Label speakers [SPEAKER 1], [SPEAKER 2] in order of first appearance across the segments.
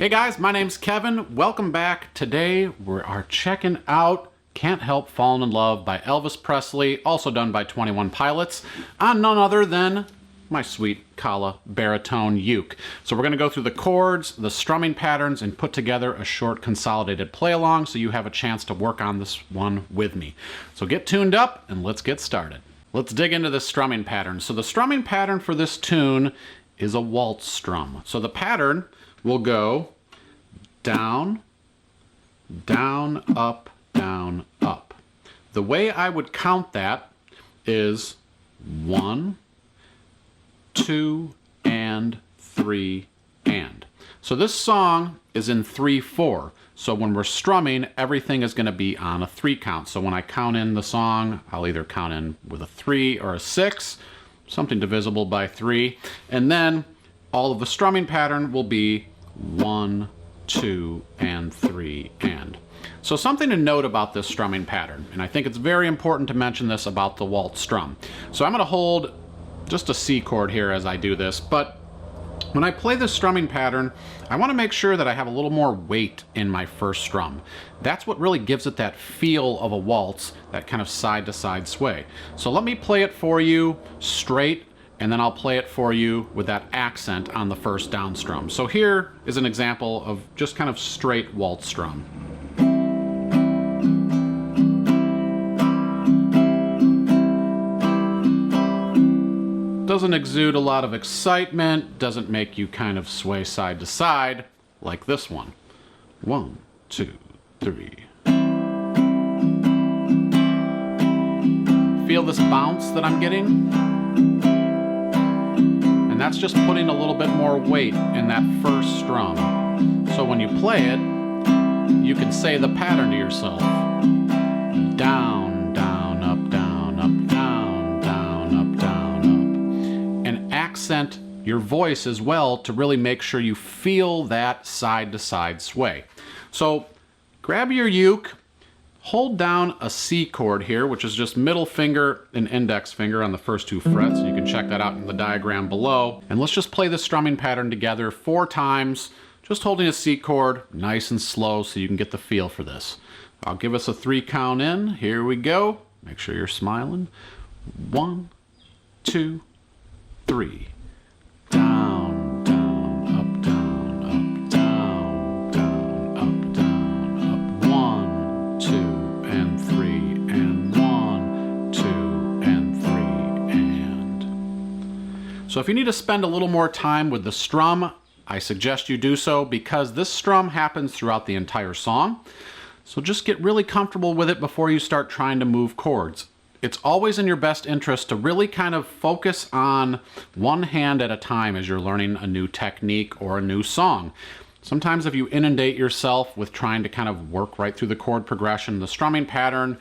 [SPEAKER 1] Hey guys, my name's Kevin. Welcome back. Today we are checking out Can't Help Falling in Love by Elvis Presley, also done by 21 Pilots, on none other than my sweet Kala Baritone Uke. So we're going to go through the chords, the strumming patterns, and put together a short consolidated play along so you have a chance to work on this one with me. So get tuned up and let's get started. Let's dig into the strumming pattern. So the strumming pattern for this tune is a waltz strum. So the pattern will go down, down, up, down, up. The way I would count that is 1, 2, and 3, and. So this song is in 3/4. So when we're strumming, everything is going to be on a 3 count. So when I count in the song, I'll either count in with a 3 or a 6, something divisible by 3, and then all of the strumming pattern will be 1, 2, and 3, and. So something to note about this strumming pattern, and I think it's very important to mention this about the waltz strum. So I'm going to hold just a C chord here as I do this, but when I play this strumming pattern, I want to make sure that I have a little more weight in my first strum. That's what really gives it that feel of a waltz, that kind of side-to-side sway. So let me play it for you straight, and then I'll play it for you with that accent on the first down strum. So here is an example of just kind of straight waltz strum. Doesn't exude a lot of excitement, doesn't make you kind of sway side to side like this one. 1, 2, 3. Feel this bounce that I'm getting? And that's just putting a little bit more weight in that first strum. So when you play it, you can say the pattern to yourself. Down, down, up, down, up, down, down, up, down, up. And accent your voice as well to really make sure you feel that side-to-side sway. So grab your uke, hold down a C chord here, which is just middle finger and index finger on the first 2 frets. You can check that out in the diagram below. And let's just play this strumming pattern together 4 times, just holding a C chord nice and slow so you can get the feel for this. I'll give us a 3 count in. Here we go. Make sure you're smiling. 1, 2, 3. Down, down, up, down, up, down, down, up, down, up. 1, 2, and 3, and 1, 2, and 3, and. So if you need to spend a little more time with the strum, I suggest you do so because this strum happens throughout the entire song. So just get really comfortable with it before you start trying to move chords. It's always in your best interest to really kind of focus on one hand at a time as you're learning a new technique or a new song. Sometimes if you inundate yourself with trying to kind of work right through the chord progression, the strumming pattern,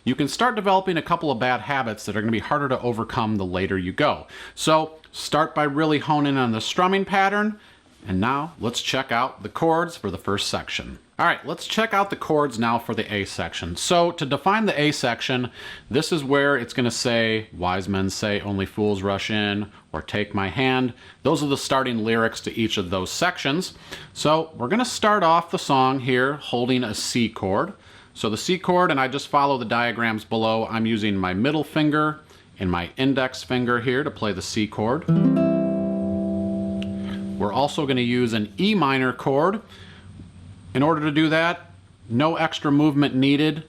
[SPEAKER 1] you can start developing a couple of bad habits that are going to be harder to overcome the later you go. So start by really honing on the strumming pattern, and now let's check out the chords for the first section. All right, let's check out the chords now for the A section. So to define the A section, this is where it's going to say, wise men say only fools rush in, or take my hand. Those are the starting lyrics to each of those sections. So we're going to start off the song here holding a C chord. So the C chord, and I just follow the diagrams below, I'm using my middle finger and my index finger here to play the C chord. We're also going to use an E minor chord. In order to do that, no extra movement needed.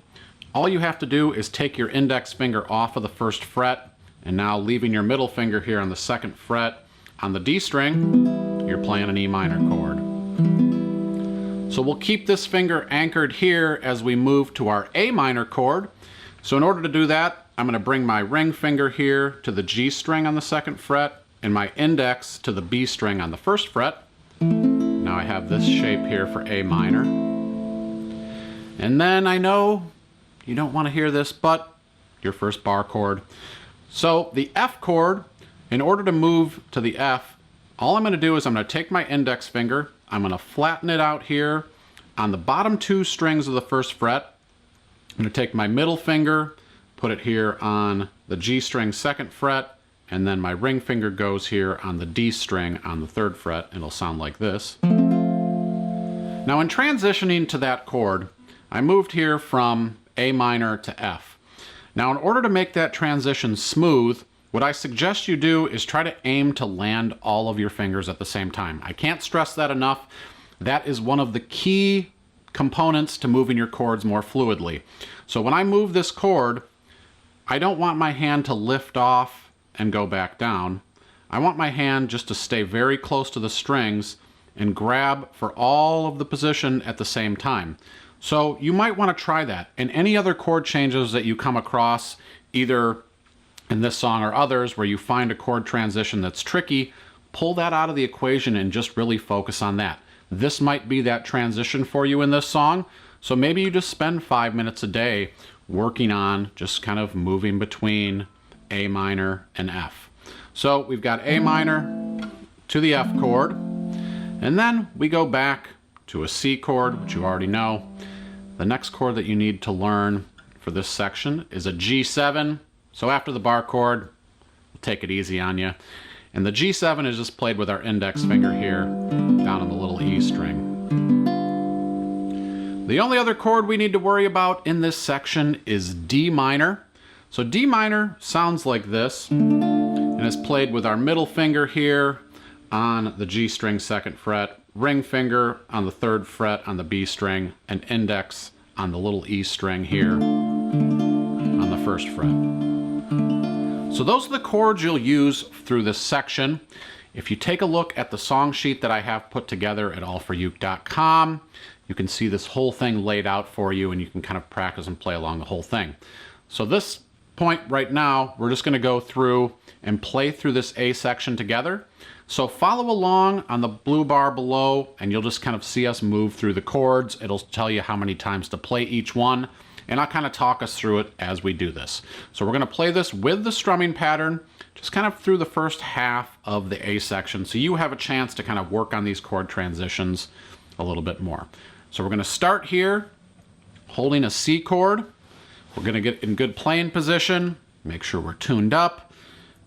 [SPEAKER 1] All you have to do is take your index finger off of the first fret, and now leaving your middle finger here on the 2nd fret on the D string, you're playing an E minor chord. So we'll keep this finger anchored here as we move to our A minor chord. So in order to do that, I'm going to bring my ring finger here to the G string on the 2nd fret, and my index to the B string on the 1st fret. Now I have this shape here for A minor. And then I know you don't want to hear this, but your first bar chord. So the F chord, in order to move to the F, all I'm going to do is I'm going to take my index finger, I'm going to flatten it out here on the bottom 2 strings of the 1st fret. I'm going to take my middle finger, put it here on the G string 2nd fret, and then my ring finger goes here on the D string on the 3rd fret, and it'll sound like this. Now in transitioning to that chord, I moved here from A minor to F. Now in order to make that transition smooth, what I suggest you do is try to aim to land all of your fingers at the same time. I can't stress that enough. That is one of the key components to moving your chords more fluidly. So when I move this chord, I don't want my hand to lift off and go back down. I want my hand just to stay very close to the strings and grab for all of the position at the same time. So you might want to try that. And any other chord changes that you come across, either in this song or others, where you find a chord transition that's tricky, pull that out of the equation and just really focus on that. This might be that transition for you in this song, so maybe you just spend 5 minutes a day working on just kind of moving between A minor and F. So we've got A minor to the F chord, and then we go back to a C chord, which you already know. The next chord that you need to learn for this section is a G7. So after the bar chord, we'll take it easy on you. And the G7 is just played with our index finger here, down on the little E string. The only other chord we need to worry about in this section is D minor. So D minor sounds like this, and is played with our middle finger here on the G string 2nd fret, ring finger on the 3rd fret on the B string, and index on the little E string here on the 1st fret. So those are the chords you'll use through this section. If you take a look at the song sheet that I have put together at allforuke.com, you can see this whole thing laid out for you, and you can kind of practice and play along the whole thing. So this point right now, we're just going to go through and play through this A section together. So follow along on the blue bar below, and you'll just kind of see us move through the chords. It'll tell you how many times to play each one, and I'll kind of talk us through it as we do this. So we're going to play this with the strumming pattern, just kind of through the first half of the A section, so you have a chance to kind of work on these chord transitions a little bit more. So we're going to start here holding a C chord. We're going to get in good playing position, make sure we're tuned up,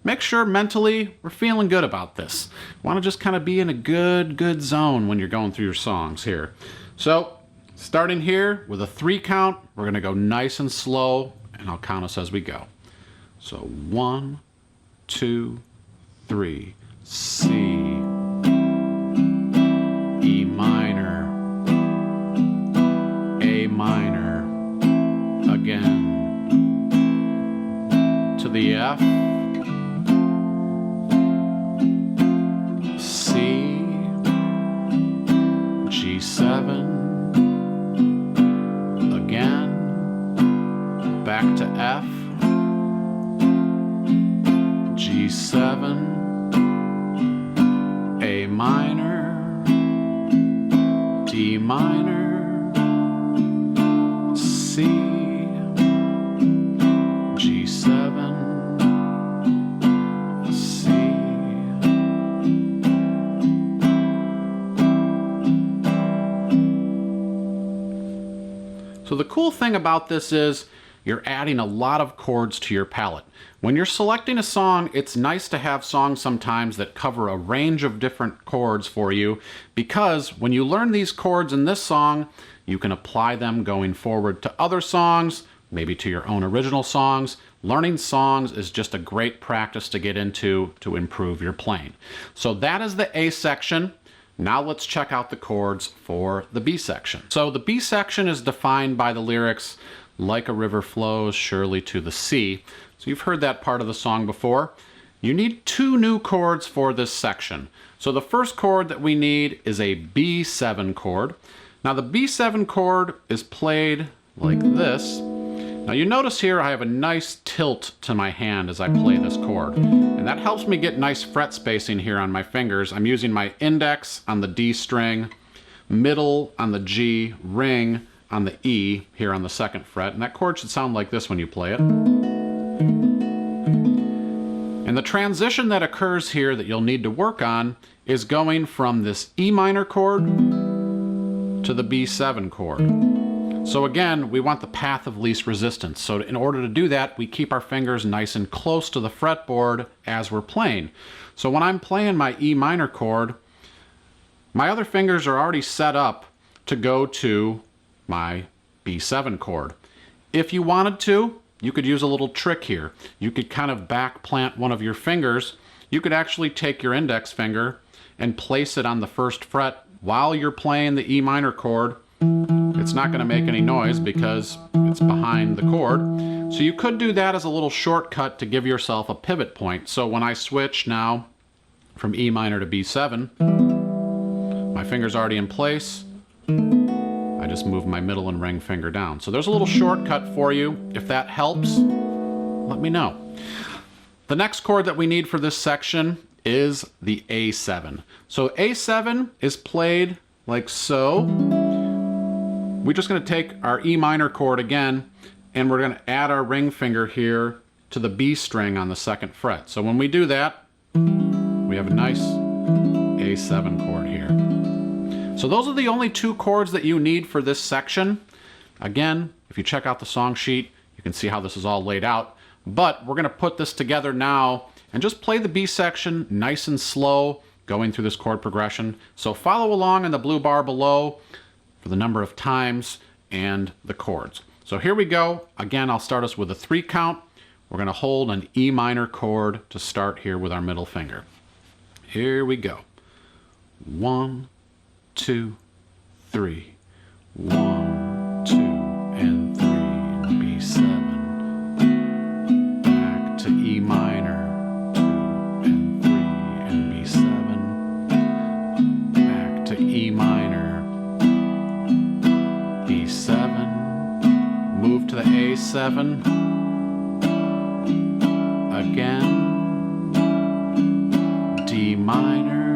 [SPEAKER 1] make sure mentally we're feeling good about this. Want to just kind of be in a good zone when you're going through your songs here. So starting here with a 3 count, we're going to go nice and slow, and I'll count us as we go. So 1, 2, 3, C, E minor, A minor, again, to the F, C, G7, back to F, G7, A minor, D minor, C, G7, C. So the cool thing about this is you're adding a lot of chords to your palette. When you're selecting a song, it's nice to have songs sometimes that cover a range of different chords for you, because when you learn these chords in this song, you can apply them going forward to other songs, maybe to your own original songs. Learning songs is just a great practice to get into to improve your playing. So that is the A section. Now let's check out the chords for the B section. So the B section is defined by the lyrics, "Like a river flows surely to the sea." So you've heard that part of the song before. You need 2 new chords for this section. So the first chord that we need is a B7 chord. Now the B7 chord is played like this. Now you notice here I have a nice tilt to my hand as I play this chord, and that helps me get nice fret spacing here on my fingers. I'm using my index on the D string, middle on the G, ring on the E here on the 2nd fret, and that chord should sound like this when you play it. And the transition that occurs here that you'll need to work on is going from this E minor chord to the B7 chord. So again, we want the path of least resistance. So in order to do that, we keep our fingers nice and close to the fretboard as we're playing. So when I'm playing my E minor chord, my other fingers are already set up to go to my B7 chord. If you wanted to, you could use a little trick here. You could kind of back plant one of your fingers. You could actually take your index finger and place it on the first fret while you're playing the E minor chord. It's not going to make any noise because it's behind the chord. So you could do that as a little shortcut to give yourself a pivot point. So when I switch now from E minor to B7, my finger's already in place. I just move my middle and ring finger down. So there's a little shortcut for you. If that helps, let me know. The next chord that we need for this section is the A7. So A7 is played like so. We're just going to take our E minor chord again, and we're going to add our ring finger here to the B string on the second fret. So when we do that, we have a nice A7 chord here. So those are the only two chords that you need for this section. Again, if you check out the song sheet, you can see how this is all laid out. But we're going to put this together now and just play the B section nice and slow, going through this chord progression. So follow along in the blue bar below for the number of times and the chords. So here we go. Again, I'll start us with a 3 count. We're going to hold an E minor chord to start here with our middle finger. Here we go. 1, 2, 3. 1, 2, and 3. B7. Back to E minor. 2 and 3 and B7. Back to E minor. B7. Move to the A7. Again. D minor.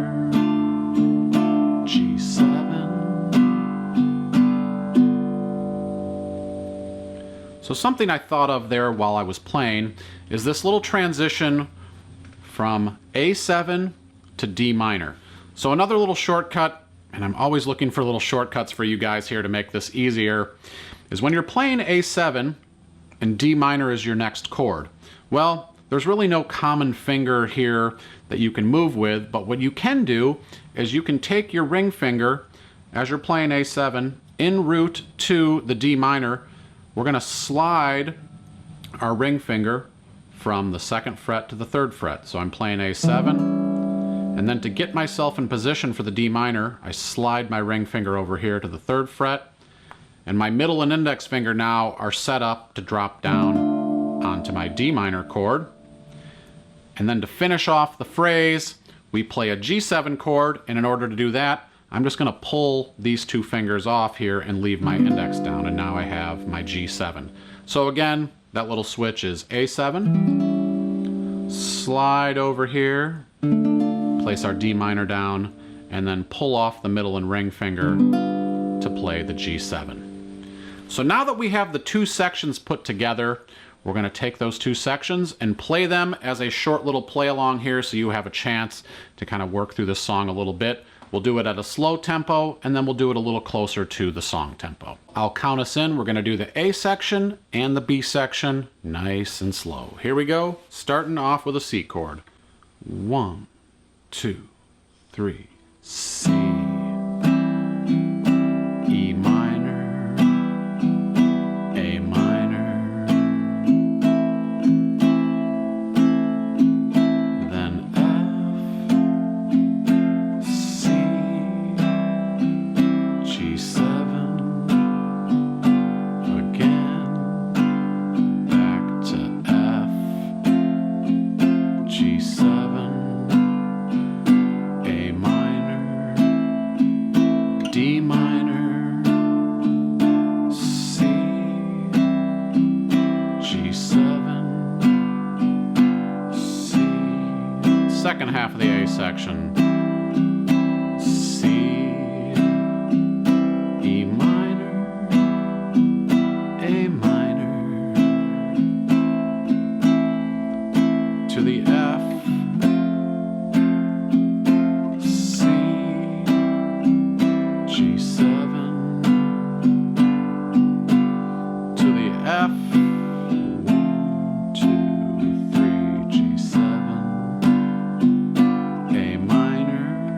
[SPEAKER 1] So something I thought of there while I was playing is this little transition from A7 to D minor. So another little shortcut, and I'm always looking for little shortcuts for you guys here to make this easier, is when you're playing A7 and D minor is your next chord. Well, there's really no common finger here that you can move with, but what you can do is you can take your ring finger as you're playing A7 en route to the D minor. We're going to slide our ring finger from the 2nd fret to the 3rd fret. So I'm playing A7, and then to get myself in position for the D minor, I slide my ring finger over here to the 3rd fret, and my middle and index finger now are set up to drop down onto my D minor chord. And then to finish off the phrase, we play a G7 chord, and in order to do that, I'm just going to pull these 2 fingers off here and leave my index down, and now I have my G7. So again, that little switch is A7, slide over here, place our D minor down, and then pull off the middle and ring finger to play the G7. So now that we have the 2 sections put together, we're going to take those 2 sections and play them as a short little play along here so you have a chance to kind of work through this song a little bit. We'll do it at a slow tempo, and then we'll do it a little closer to the song tempo. I'll count us in. We're going to do the A section and the B section nice and slow. Here we go, starting off with a C chord. 1, 2, 3, C. E minor, A minor, then F, C, G7, again, back to F, G7, A minor, D minor, C, G7, C, second half of the A section, C, E minor, A minor, to the F, C, G7, to the F, 1, 2, 3, G7, A minor,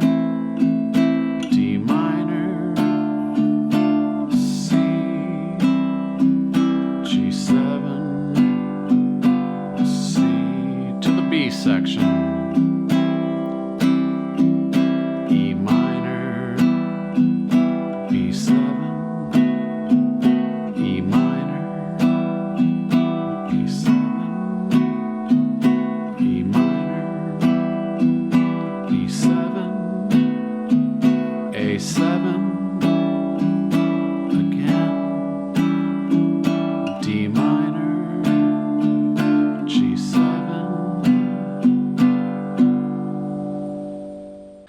[SPEAKER 1] D minor, section. E minor, E7, E minor, E7, E minor, E7, A7, again, D minor, G7.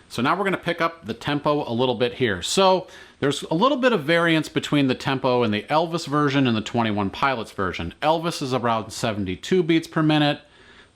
[SPEAKER 1] So now we're going to pick up the tempo a little bit here. So there's a little bit of variance between the tempo in the Elvis version and the 21 Pilots version. Elvis is around 72 beats per minute.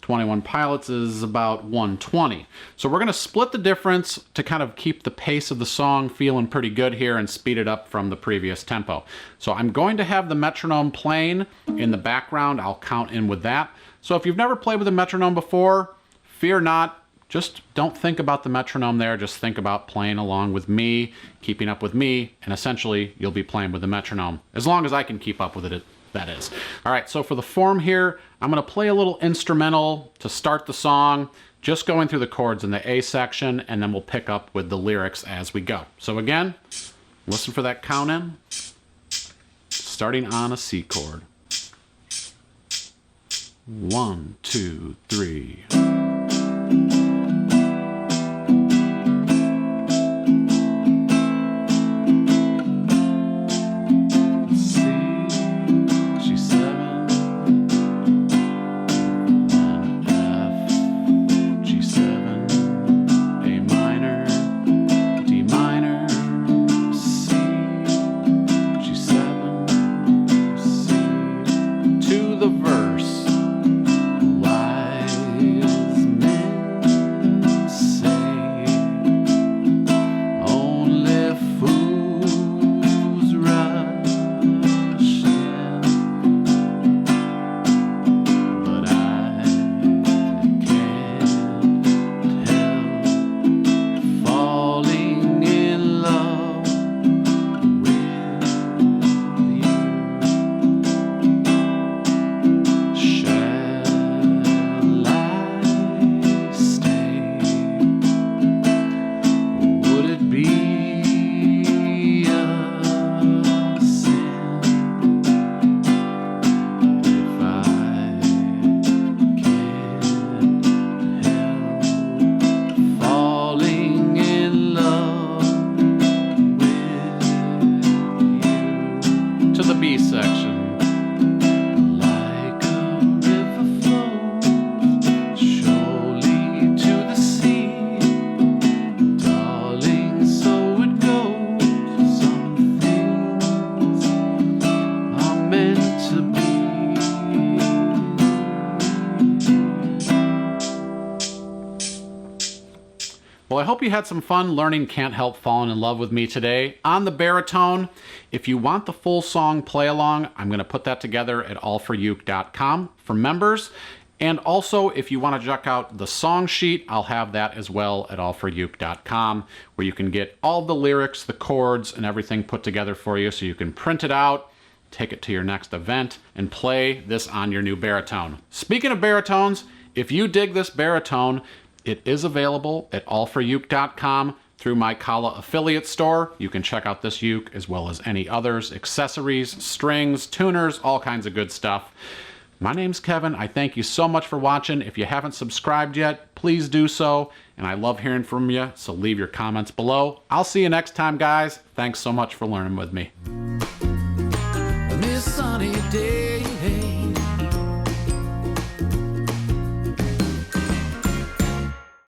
[SPEAKER 1] 21 Pilots is about 120. So we're going to split the difference to kind of keep the pace of the song feeling pretty good here and speed it up from the previous tempo. So I'm going to have the metronome playing in the background. I'll count in with that. So if you've never played with a metronome before, fear not. Just don't think about the metronome there. Just think about playing along with me, keeping up with me, and essentially you'll be playing with the metronome. As long as I can keep up with it, that is. All right, so for the form here, I'm going to play a little instrumental to start the song, just going through the chords in the A section, and then we'll pick up with the lyrics as we go. So again, listen for that count in, starting on a C chord. 1, 2, 3. Well, I hope you had some fun learning Can't Help Falling in Love with me today on the baritone. If you want the full song play along, I'm going to put that together at allforuke.com for members. And also, if you want to check out the song sheet, I'll have that as well at allforuke.com, where you can get all the lyrics, the chords, and everything put together for you so you can print it out, take it to your next event, and play this on your new baritone. Speaking of baritones, if you dig this baritone, it is available at allforuke.com through my Kala affiliate store. You can check out this uke as well as any others, accessories, strings, tuners, all kinds of good stuff. My name's Kevin. I thank you so much for watching. If you haven't subscribed yet, please do so. And I love hearing from you, so leave your comments below. I'll see you next time, guys. Thanks so much for learning with me.